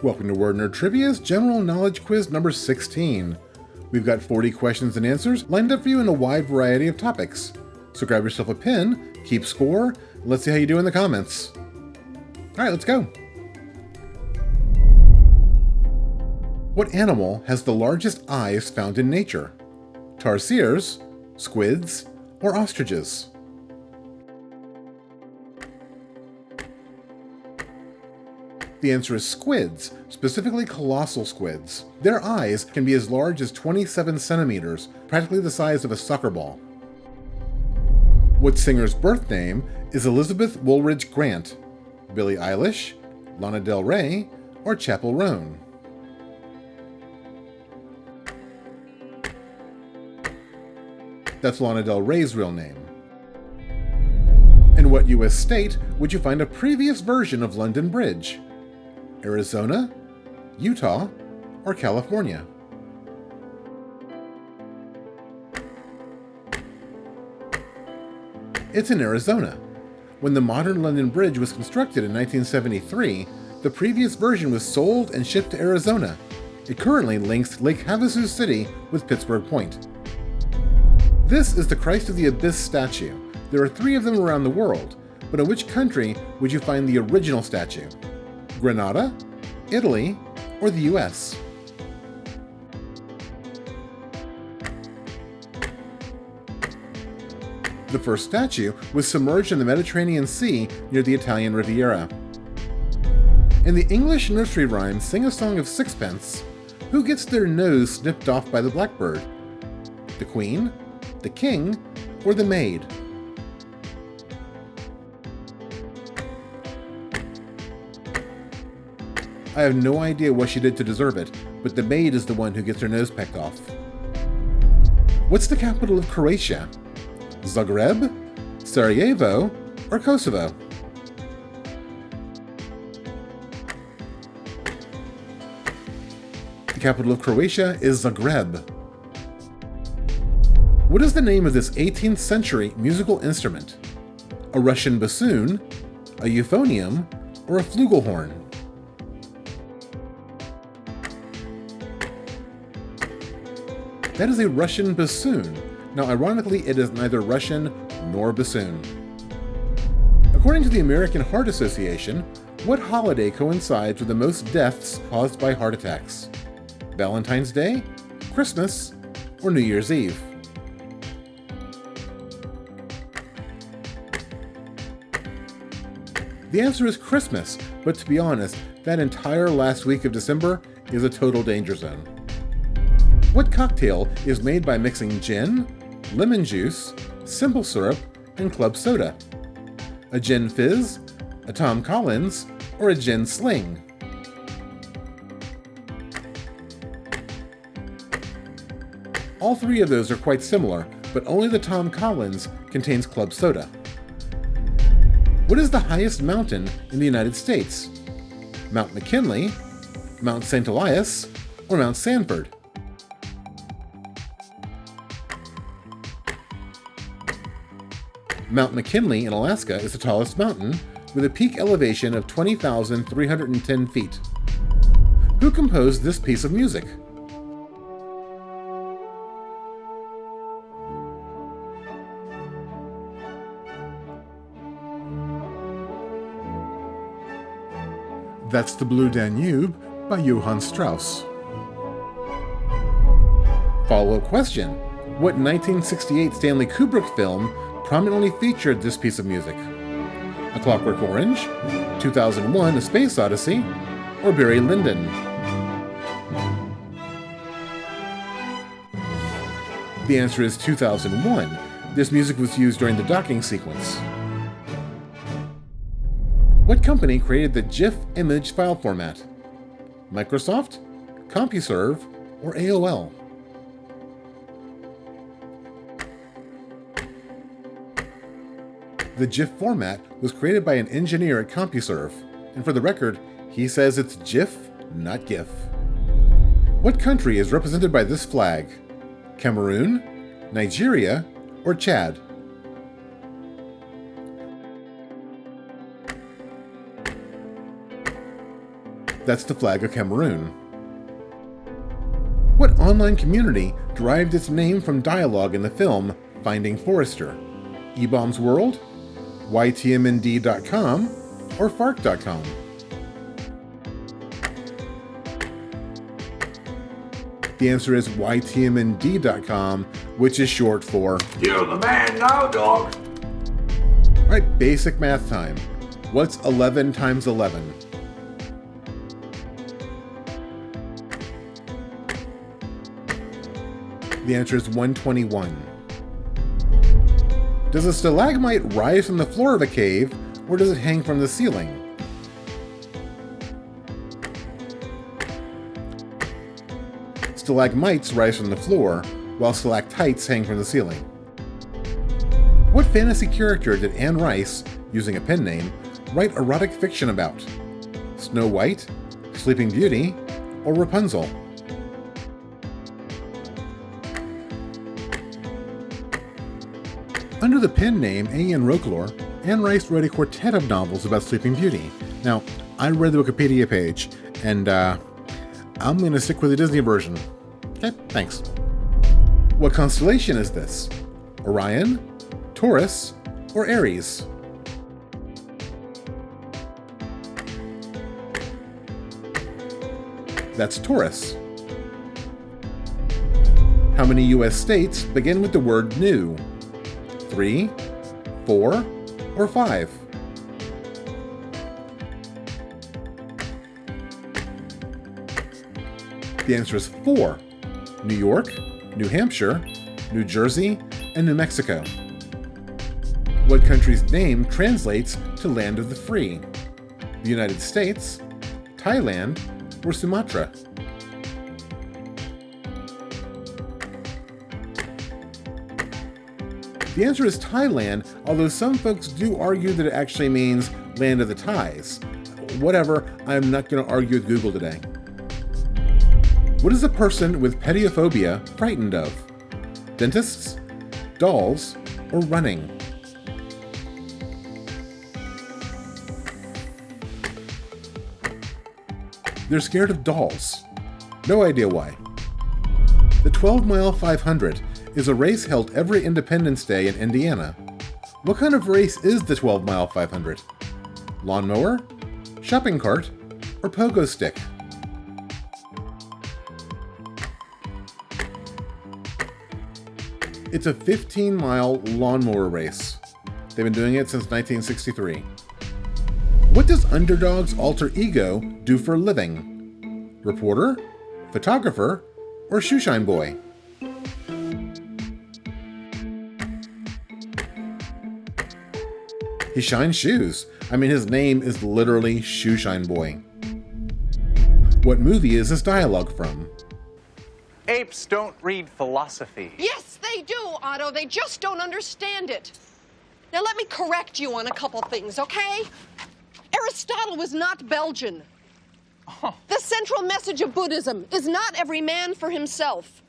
Welcome to Word Nerd Trivia's General Knowledge Quiz number 16. We've got 40 questions and answers lined up for you in a wide variety of topics. So grab yourself a pen, keep score, and let's see how you do in the comments. Alright, let's go. What animal has the largest eyes found in nature? Tarsiers, squids, or ostriches? The answer is squids, specifically colossal squids. Their eyes can be as large as 27 centimeters, practically the size of a soccer ball. What singer's birth name is Elizabeth Woolridge Grant? Billie Eilish, Lana Del Rey, or Chappell Roan? That's Lana Del Rey's real name. In what U.S. state would you find a previous version of London Bridge? Arizona, Utah, or California? It's in Arizona. When the modern London Bridge was constructed in 1973, the previous version was sold and shipped to Arizona. It currently links Lake Havasu City with Pittsburgh Point. This is the Christ of the Abyss statue. There are 3 of them around the world, but in which country would you find the original statue? Grenada, Italy, or the US? The first statue was submerged in the Mediterranean Sea near the Italian Riviera. In the English nursery rhyme Sing a Song of Sixpence, who gets their nose snipped off by the blackbird? The Queen, the King, or the Maid? I have no idea what she did to deserve it, but the maid is the one who gets her nose pecked off. What's the capital of Croatia? Zagreb, Sarajevo, or Kosovo? The capital of Croatia is Zagreb. What is the name of this 18th century musical instrument? A Russian bassoon, a euphonium, or a flugelhorn? That is a Russian bassoon. Now, ironically, it is neither Russian nor bassoon. According to the American Heart Association, what holiday coincides with the most deaths caused by heart attacks? Valentine's Day, Christmas, or New Year's Eve? The answer is Christmas, but to be honest, that entire last week of December is a total danger zone. What cocktail is made by mixing gin, lemon juice, simple syrup, and club soda? A gin fizz, a Tom Collins, or a gin sling? All 3 of those are quite similar, but only the Tom Collins contains club soda. What is the highest mountain in the United States? Mount McKinley, Mount St. Elias, or Mount Sanford? Mount McKinley in Alaska is the tallest mountain, with a peak elevation of 20,310 feet. Who composed this piece of music? That's the Blue Danube by Johann Strauss. Follow-up question. What 1968 Stanley Kubrick film prominently featured this piece of music? A Clockwork Orange, 2001: A Space Odyssey, or Barry Lyndon? The answer is 2001. This music was used during the docking sequence. What company created the GIF image file format? Microsoft, CompuServe, or AOL? The GIF format was created by an engineer at CompuServe, and for the record, he says it's GIF, not GIF. What country is represented by this flag? Cameroon, Nigeria, or Chad? That's the flag of Cameroon. What online community derived its name from dialogue in the film Finding Forrester? eBaum's World, ytmnd.com, or fark.com? The answer is ytmnd.com, which is short for You're the man now, dog. Alright, basic math time. What's 11 times 11? The answer is 121. Does a stalagmite rise from the floor of a cave, or does it hang from the ceiling? Stalagmites rise from the floor, while stalactites hang from the ceiling. What fantasy character did Anne Rice, using a pen name, write erotic fiction about? Snow White, Sleeping Beauty, or Rapunzel? Under the pen name A.N. Roquelaure, Anne Rice wrote a quartet of novels about Sleeping Beauty. Now, I read the Wikipedia page, and I'm going to stick with the Disney version. Okay, thanks. What constellation is this? Orion, Taurus, or Aries? That's Taurus. How many U.S. states begin with the word new? 3, 4, or 5? The answer is 4. New York, New Hampshire, New Jersey, and New Mexico. What country's name translates to Land of the Free? The United States, Thailand, or Sumatra? The answer is Thailand, although some folks do argue that it actually means Land of the Thais. Whatever, I'm not going to argue with Google today. What is a person with pediophobia frightened of? Dentists, dolls, or running? They're scared of dolls. No idea why. The 12-mile 500 is a race held every Independence Day in Indiana. What kind of race is the 12-mile 500? Lawnmower, shopping cart, or pogo stick? It's a 15-mile lawnmower race. They've been doing it since 1963. What does Underdog's alter ego do for a living? Reporter, photographer, or shoeshine boy? He shines shoes. I mean, his name is literally Shoeshine Boy. What movie is this dialogue from? Apes don't read philosophy. Yes, they do, Otto. They just don't understand it. Now, let me correct you on a couple things, okay? Aristotle was not Belgian. Oh. The central message of Buddhism is not every man for himself.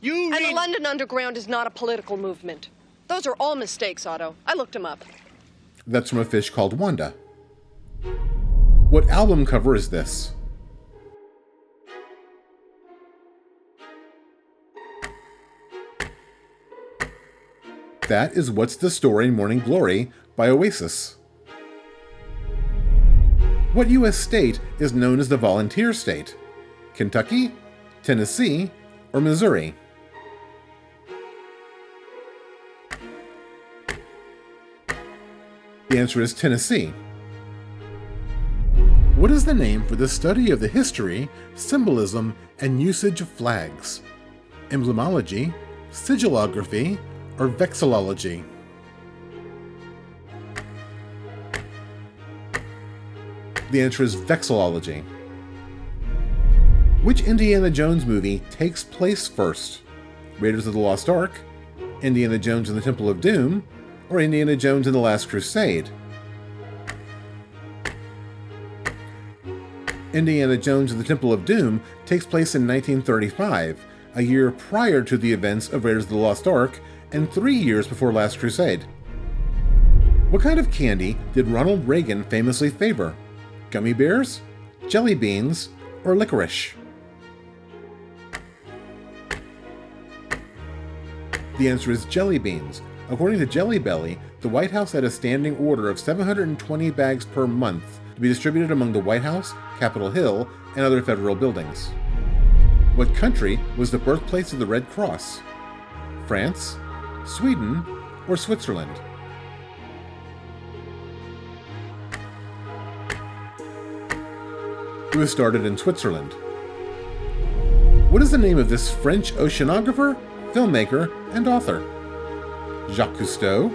And the London Underground is not a political movement. Those are all mistakes, Otto. I looked them up. That's from a fish called Wanda. What album cover is this? That is What's the Story, Morning Glory by Oasis. What U.S. state is known as the Volunteer State? Kentucky, Tennessee, or Missouri? The answer is Tennessee. What is the name for the study of the history, symbolism, and usage of flags? Emblemology, sigillography, or vexillology? The answer is vexillology. Which Indiana Jones movie takes place first? Raiders of the Lost Ark, Indiana Jones and the Temple of Doom, or Indiana Jones and the Last Crusade? Indiana Jones and the Temple of Doom takes place in 1935, a year prior to the events of Raiders of the Lost Ark and 3 years before Last Crusade. What kind of candy did Ronald Reagan famously favor? Gummy bears, jelly beans, or licorice? The answer is jelly beans. According to Jelly Belly, the White House had a standing order of 720 bags per month to be distributed among the White House, Capitol Hill, and other federal buildings. What country was the birthplace of the Red Cross? France, Sweden, or Switzerland? It was started in Switzerland. What is the name of this French oceanographer, filmmaker, and author? Jacques Cousteau,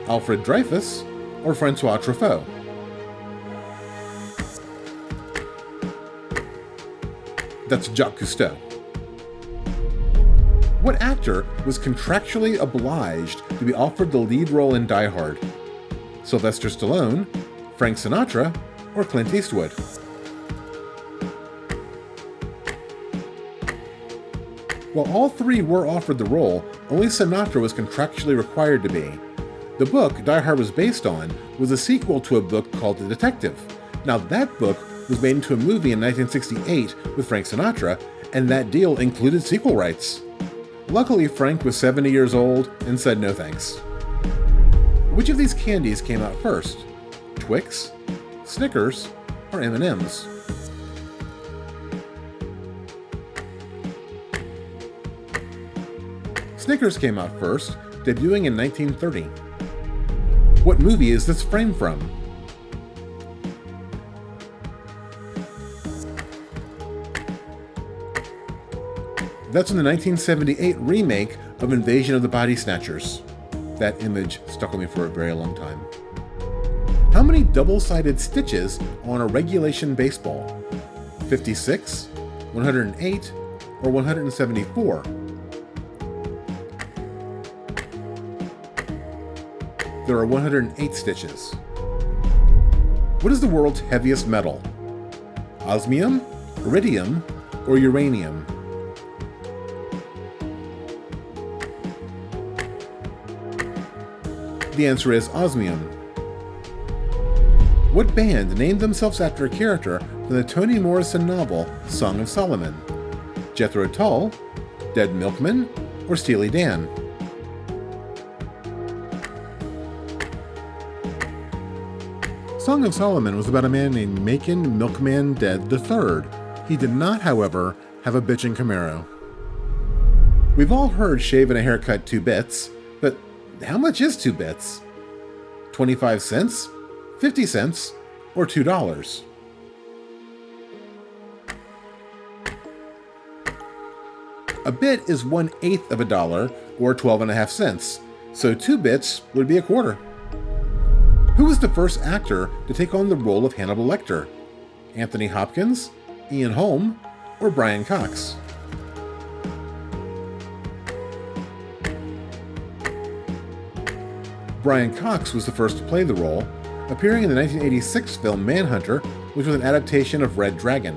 Alfred Dreyfus, or Francois Truffaut? That's Jacques Cousteau. What actor was contractually obliged to be offered the lead role in Die Hard? Sylvester Stallone, Frank Sinatra, or Clint Eastwood? While all three were offered the role, only Sinatra was contractually required to be. The book Die Hard was based on was a sequel to a book called The Detective. Now that book was made into a movie in 1968 with Frank Sinatra, and that deal included sequel rights. Luckily, Frank was 70 years old and said no thanks. Which of these candies came out first? Twix, Snickers, or M&Ms? Snickers came out first, debuting in 1930. What movie is this frame from? That's in the 1978 remake of Invasion of the Body Snatchers. That image stuck with me for a very long time. How many double-sided stitches are on a regulation baseball? 56, 108, or 174? There are 108 stitches. What is the world's heaviest metal? Osmium, iridium, or uranium? The answer is osmium. What band named themselves after a character from the Toni Morrison novel Song of Solomon? Jethro Tull, Dead Milkmen, or Steely Dan? Song of Solomon was about a man named Macon Milkman Dead III. He did not, however, have a bitchin' Camaro. We've all heard shave and a haircut 2 bits, but how much is 2 bits? 25 cents? 50 cents? Or $2? A bit is 1/8 of a dollar, or 12.5 cents, so 2 bits would be a quarter. Who was the first actor to take on the role of Hannibal Lecter? Anthony Hopkins, Ian Holm, or Brian Cox? Brian Cox was the first to play the role, appearing in the 1986 film Manhunter, which was an adaptation of Red Dragon.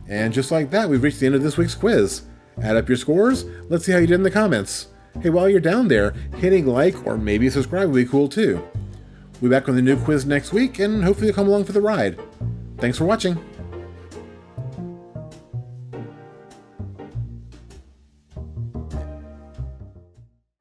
And just like that, we've reached the end of this week's quiz. Add up your scores, let's see how you did in the comments. Hey, while you're down there, hitting like or maybe subscribe would be cool too. We'll be back with a new quiz next week, and hopefully you'll come along for the ride. Thanks for watching.